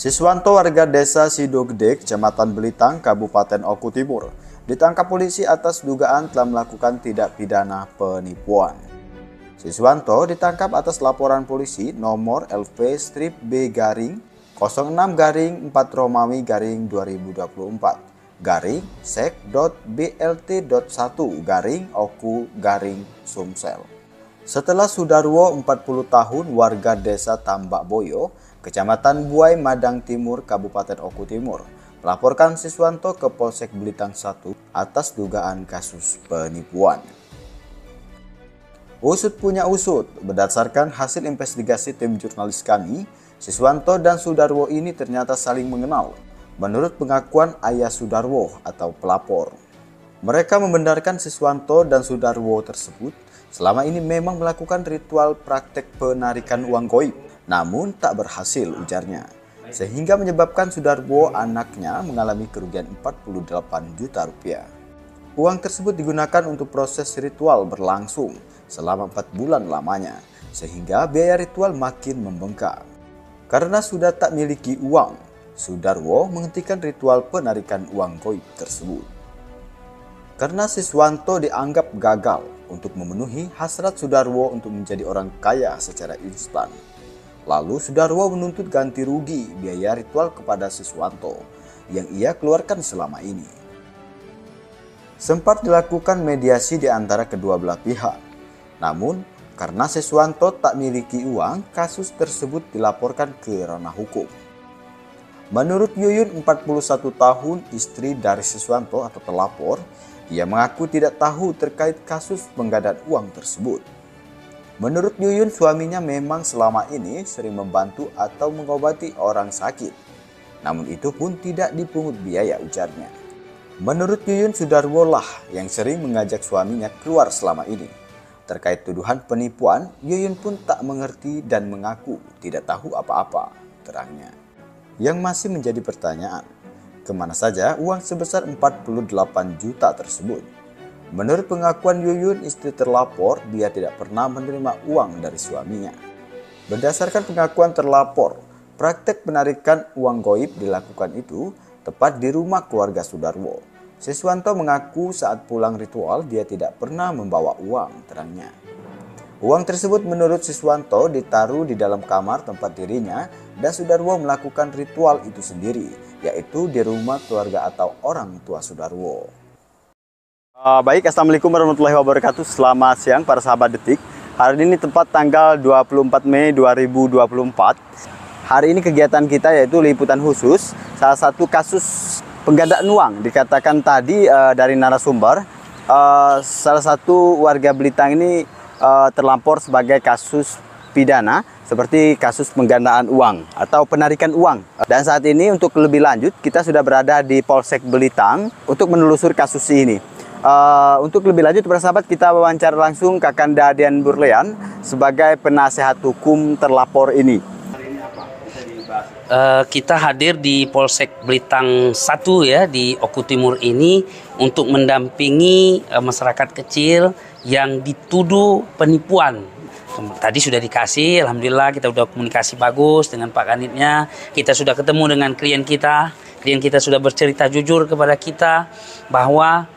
Siswanto warga desa Sidogede, Kecamatan Belitang, Kabupaten Oku Timur, ditangkap polisi atas dugaan telah melakukan tindak pidana penipuan. Siswanto ditangkap atas laporan polisi nomor LV-B-06-4 Romawi 2024 sek.blt.1 Oku Sumsel. Setelah Sudarwo 40 tahun warga desa Tambak Boyo, Kecamatan Buai Madang Timur, Kabupaten Oku Timur, melaporkan Siswanto ke Polsek Belitang 1 atas dugaan kasus penipuan. Usut punya usut, berdasarkan hasil investigasi tim jurnalis kami, Siswanto dan Sudarwo ini ternyata saling mengenal. Menurut pengakuan ayah Sudarwo atau pelapor, mereka membenarkan Siswanto dan Sudarwo tersebut selama ini memang melakukan ritual praktek penarikan uang goib, namun tak berhasil ujarnya. Sehingga menyebabkan Sudarwo anaknya mengalami kerugian 48 juta rupiah. Uang tersebut digunakan untuk proses ritual berlangsung selama 4 bulan lamanya, sehingga biaya ritual makin membengkak. Karena sudah tak miliki uang, Sudarwo menghentikan ritual penarikan uang goib tersebut. Karena Siswanto dianggap gagal untuk memenuhi hasrat Sudarwo untuk menjadi orang kaya secara instan. Lalu Sudarwo menuntut ganti rugi biaya ritual kepada Siswanto yang ia keluarkan selama ini. Sempat dilakukan mediasi di antara kedua belah pihak. Namun, karena Siswanto tak miliki uang, kasus tersebut dilaporkan ke ranah hukum. Menurut Yuyun 41 tahun, istri dari Siswanto atau pelapor, ia mengaku tidak tahu terkait kasus penggadaan uang tersebut. Menurut Yuyun, suaminya memang selama ini sering membantu atau mengobati orang sakit. Namun itu pun tidak dipungut biaya, ujarnya. Menurut Yuyun, Sudarwo lah yang sering mengajak suaminya keluar selama ini. Terkait tuduhan penipuan, Yuyun pun tak mengerti dan mengaku tidak tahu apa-apa, terangnya. Yang masih menjadi pertanyaan, kemana saja uang sebesar 48 juta tersebut? Menurut pengakuan Yuyun, istri terlapor, dia tidak pernah menerima uang dari suaminya. Berdasarkan pengakuan terlapor, praktek penarikan uang goib dilakukan itu tepat di rumah keluarga Sudarwo. Siswanto mengaku saat pulang ritual dia tidak pernah membawa uang, terangnya. Uang tersebut menurut Siswanto ditaruh di dalam kamar tempat dirinya dan Sudarwo melakukan ritual itu sendiri, yaitu di rumah keluarga atau orang tua Sudarwo. Baik, Assalamualaikum warahmatullahi wabarakatuh. Selamat siang para sahabat Detik. Hari ini tepat tanggal 24 Mei 2024. Hari ini kegiatan kita yaitu liputan khusus salah satu kasus penggandaan uang. Dikatakan tadi dari narasumber, salah satu warga Belitang ini terlampor sebagai kasus pidana seperti kasus penggandaan uang atau penarikan uang. Dan saat ini untuk lebih lanjut kita sudah berada di Polsek Belitang untuk menelusuri kasus ini. Untuk lebih lanjut para sahabat, kita wawancara langsung Kakanda Dian Burlean sebagai penasehat hukum terlapor ini. Kita hadir di Polsek Belitang 1 ya di Oku Timur ini untuk mendampingi masyarakat kecil yang dituduh penipuan. Tadi sudah dikasih, alhamdulillah kita sudah komunikasi bagus dengan Pak Kanitnya. Kita sudah ketemu dengan klien kita sudah bercerita jujur kepada kita bahwa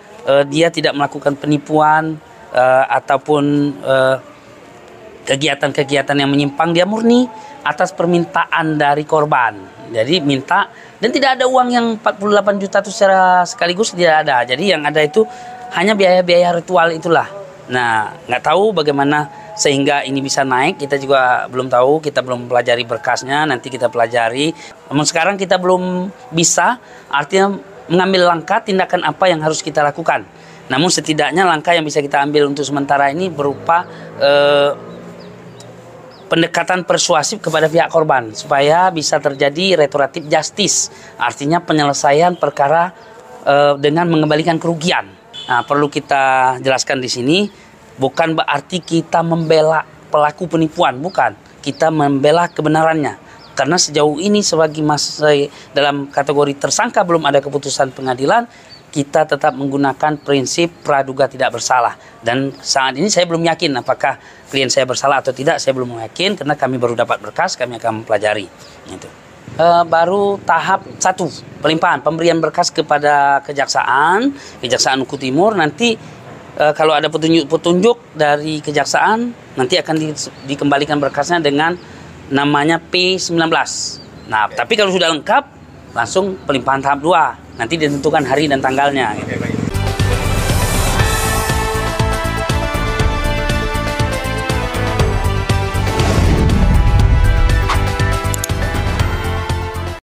dia tidak melakukan penipuan ataupun kegiatan-kegiatan yang menyimpang. Dia murni atas permintaan dari korban. Jadi minta, dan tidak ada uang yang 48 juta itu secara sekaligus tidak ada. Jadi yang ada itu hanya biaya-biaya ritual itulah. Nah, nggak tahu bagaimana sehingga ini bisa naik, kita juga belum tahu, kita belum pelajari berkasnya, nanti kita pelajari. Namun sekarang kita belum bisa, artinya mengambil langkah tindakan apa yang harus kita lakukan. Namun setidaknya langkah yang bisa kita ambil untuk sementara ini berupa pendekatan persuasif kepada pihak korban supaya bisa terjadi restoratif justice, artinya penyelesaian perkara dengan mengembalikan kerugian. Nah, perlu kita jelaskan di sini, bukan berarti kita membela pelaku penipuan, bukan. Kita membela kebenarannya. Karena sejauh ini sebagai masih dalam kategori tersangka belum ada keputusan pengadilan, kita tetap menggunakan prinsip praduga tidak bersalah. Dan saat ini saya belum yakin apakah klien saya bersalah atau tidak, saya belum yakin karena kami baru dapat berkas, kami akan mempelajari. Gitu. baru tahap 1, pelimpahan, pemberian berkas kepada Kejaksaan Hukum Timur. Nanti kalau ada petunjuk dari Kejaksaan, nanti akan dikembalikan berkasnya dengan namanya P19. Nah, tapi kalau sudah lengkap, langsung pelimpahan tahap 2. Nanti ditentukan hari dan tanggalnya.